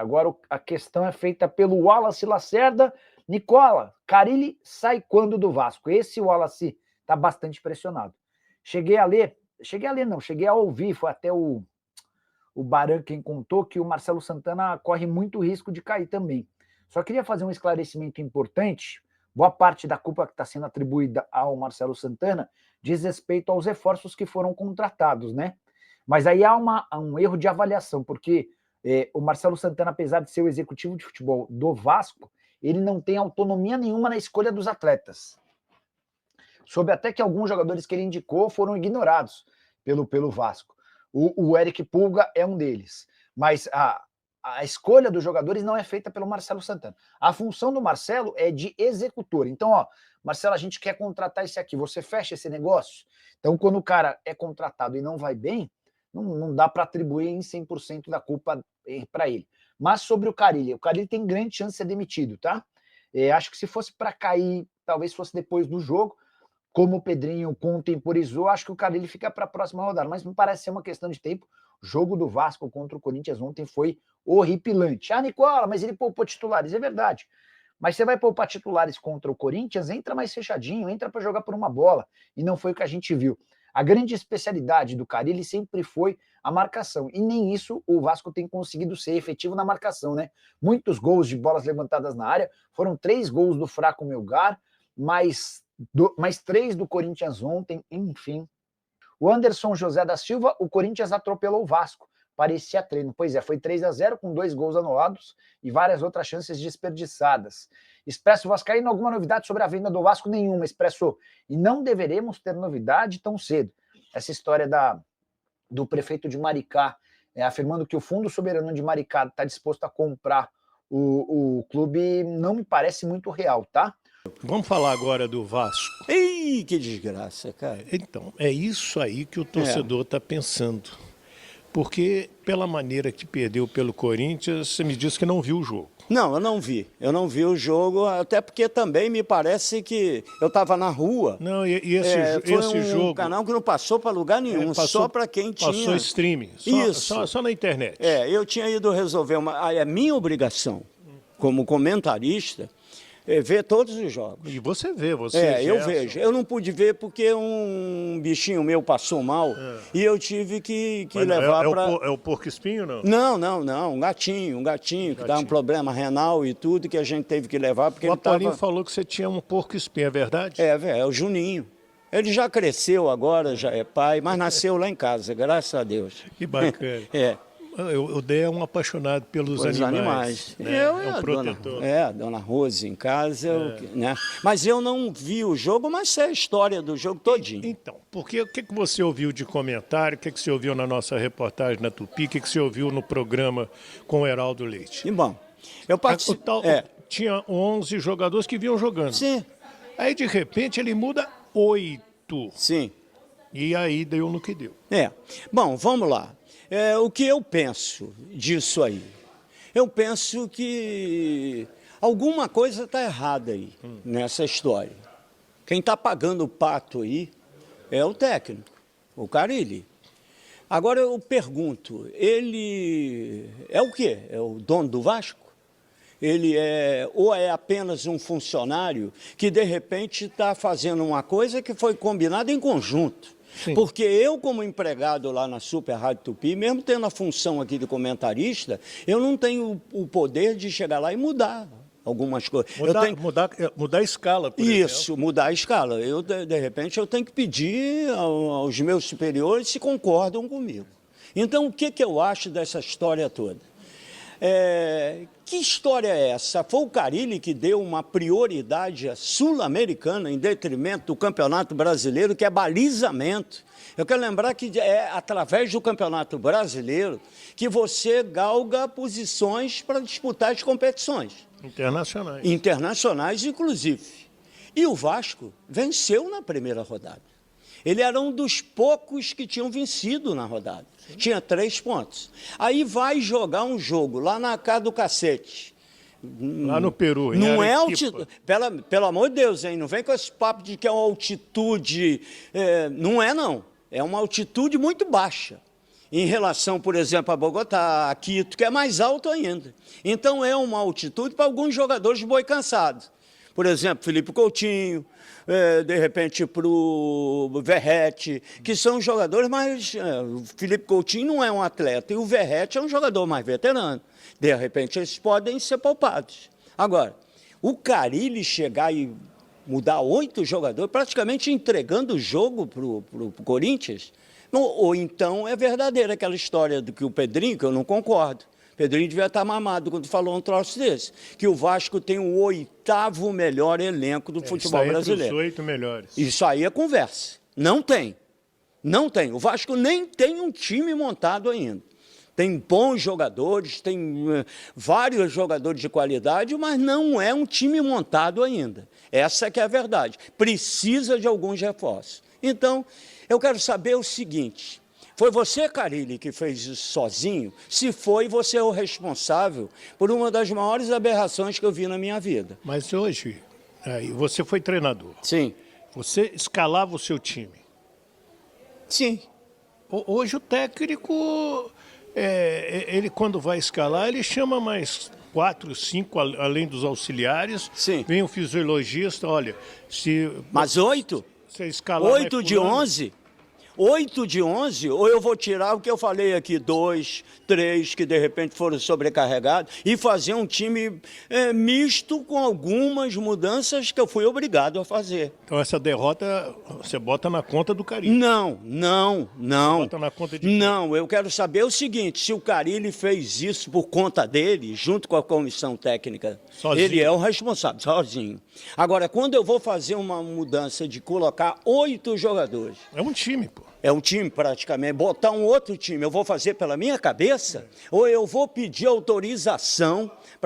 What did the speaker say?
Agora a questão é feita pelo Wallace Lacerda. Nicola, Carille sai quando do Vasco? Esse Wallace está bastante pressionado. Cheguei a ouvir, foi até o Baran quem contou que o Marcelo Santana corre muito risco de cair também. Só queria fazer um esclarecimento importante. Boa parte da culpa que está sendo atribuída ao Marcelo Santana diz respeito aos reforços que foram contratados, né? Mas aí há um erro de avaliação, porque o Marcelo Santana, apesar de ser o executivo de futebol do Vasco, ele não tem autonomia nenhuma na escolha dos atletas. Soube até que alguns jogadores que ele indicou foram ignorados pelo Vasco. O Eric Pulga é um deles. Mas a escolha dos jogadores não é feita pelo Marcelo Santana. A função do Marcelo é de executor. Então, Marcelo, a gente quer contratar esse aqui, você fecha esse negócio? Então, quando o cara é contratado e não vai bem, não dá para atribuir em 100% da culpa para ele. Mas sobre o Carille tem grande chance de ser demitido, tá? Acho que se fosse para cair, talvez fosse depois do jogo, como o Pedrinho contemporizou, acho que o Carille fica para a próxima rodada, mas me parece ser uma questão de tempo. O jogo do Vasco contra o Corinthians ontem foi horripilante. Nicola, mas ele poupou titulares, é verdade. Mas você vai poupar titulares contra o Corinthians, entra mais fechadinho, entra para jogar por uma bola, e não foi o que a gente viu. A grande especialidade do Carille sempre foi a marcação, e nem isso o Vasco tem conseguido ser efetivo na marcação, né? Muitos gols de bolas levantadas na área, foram 3 gols do fraco Melgar, mais 3 do Corinthians ontem, enfim. O Anderson José da Silva, o Corinthians atropelou o Vasco, parecia treino. Pois é, foi 3-0 com 2 gols anulados e várias outras chances desperdiçadas. Expresso Vascaíno, alguma novidade sobre a venda do Vasco? Nenhuma, Expresso. E não deveremos ter novidade tão cedo. Essa história do prefeito de Maricá, afirmando que o Fundo Soberano de Maricá está disposto a comprar o clube, não me parece muito real, tá? Vamos falar agora do Vasco. Ih, que desgraça, cara. Então, é isso aí que o torcedor está pensando. Porque, pela maneira que perdeu pelo Corinthians, você me disse que não viu o jogo. Não, eu não vi. Eu não vi o jogo, até porque também me parece que eu estava na rua. Não, esse jogo... um canal que não passou para lugar nenhum, só para quem tinha... Passou streaming, só na internet. Eu tinha ido resolver é minha obrigação, como comentarista, ver todos os jogos. E você vê, eu vejo. Eu não pude ver porque um bichinho meu passou mal e eu tive que levar para... É o porco-espinho, não? Não, um gatinho que dá um problema renal e tudo, que a gente teve que levar porque o Apolinho falou que você tinha um porco-espinho, é verdade? É o Juninho. Ele já cresceu agora, já é pai, mas nasceu lá em casa, graças a Deus. Que bacana. O Dé é um apaixonado pelos animais. Né? É um protetor. A dona Rose em casa, né? Mas eu não vi o jogo, mas sei a história do jogo todinho. Então, porque o que você ouviu de comentário, o que você ouviu na nossa reportagem na Tupi, o que você ouviu no programa com o Heraldo Leite? E bom, eu participei... Tinha 11 jogadores que vinham jogando. Sim. Aí, de repente, ele muda 8. Sim. E aí deu no que deu. Bom, vamos lá. O que eu penso disso aí? Eu penso que alguma coisa está errada aí nessa história. Quem está pagando o pato aí é o técnico, o Carille. Agora eu pergunto, ele é o quê? É o dono do Vasco? Ele ou é apenas um funcionário que de repente está fazendo uma coisa que foi combinada em conjunto? Sim. Porque eu, como empregado lá na Super Rádio Tupi, mesmo tendo a função aqui de comentarista, eu não tenho o poder de chegar lá e mudar algumas coisas. Mudar a escala, por exemplo. Isso, mudar a escala. De repente, eu tenho que pedir aos meus superiores se concordam comigo. Então, o que eu acho dessa história toda? Que história é essa? Foi o Carille que deu uma prioridade à Sul-Americana em detrimento do Campeonato Brasileiro, que é balizamento. Eu quero lembrar que é através do Campeonato Brasileiro que você galga posições para disputar as competições. Internacionais. Internacionais, inclusive. E o Vasco venceu na primeira rodada. Ele era um dos poucos que tinham vencido na rodada. Sim. Tinha 3 pontos. Aí vai jogar um jogo lá na casa do cacete. Lá no Peru, em não Arequipa. É altitude. Pelo amor de Deus, hein? Não vem com esse papo de que é uma altitude. Não é, não. É uma altitude muito baixa. em relação, por exemplo, a Bogotá, a Quito, que é mais alto ainda. Então é uma altitude para alguns jogadores de boi cansado. Por exemplo, Felipe Coutinho, de repente para o Verratti, que são jogadores mais... o Felipe Coutinho não é um atleta, e o Verratti é um jogador mais veterano. De repente, eles podem ser poupados. Agora, o Carille chegar e mudar 8 jogadores, praticamente entregando o jogo para o Corinthians, ou então é verdadeira aquela história do que o Pedrinho, que eu não concordo. Pedrinho devia estar mamado quando falou um troço desse, que o Vasco tem o 8º melhor elenco do futebol brasileiro. Os 8 melhores. Isso aí é conversa. Não tem. Não tem. O Vasco nem tem um time montado ainda. Tem bons jogadores, tem vários jogadores de qualidade, mas não é um time montado ainda. Essa que é a verdade. Precisa de alguns reforços. Então, eu quero saber o seguinte: foi você, Carille, que fez isso sozinho? Se foi, você é o responsável por uma das maiores aberrações que eu vi na minha vida. Mas hoje, você foi treinador. Sim. Você escalava o seu time. Sim. Hoje o técnico, ele quando vai escalar, ele chama mais 4, 5, além dos auxiliares. Sim. Vem o fisiologista, olha... Mas 8? Você escalar 8 de 11? 8 de 11, ou eu vou tirar o que eu falei aqui, 2, 3, que de repente foram sobrecarregados, e fazer um time misto com algumas mudanças que eu fui obrigado a fazer. Então essa derrota você bota na conta do Carille? Não. Bota na conta de Não, eu quero saber o seguinte: se o Carille fez isso por conta dele, junto com a comissão técnica, sozinho. Ele é o responsável, sozinho. Agora, quando eu vou fazer uma mudança de colocar 8 jogadores... É um time, pô. É um time, praticamente. Botar um outro time, eu vou fazer pela minha cabeça? Ou eu vou pedir autorização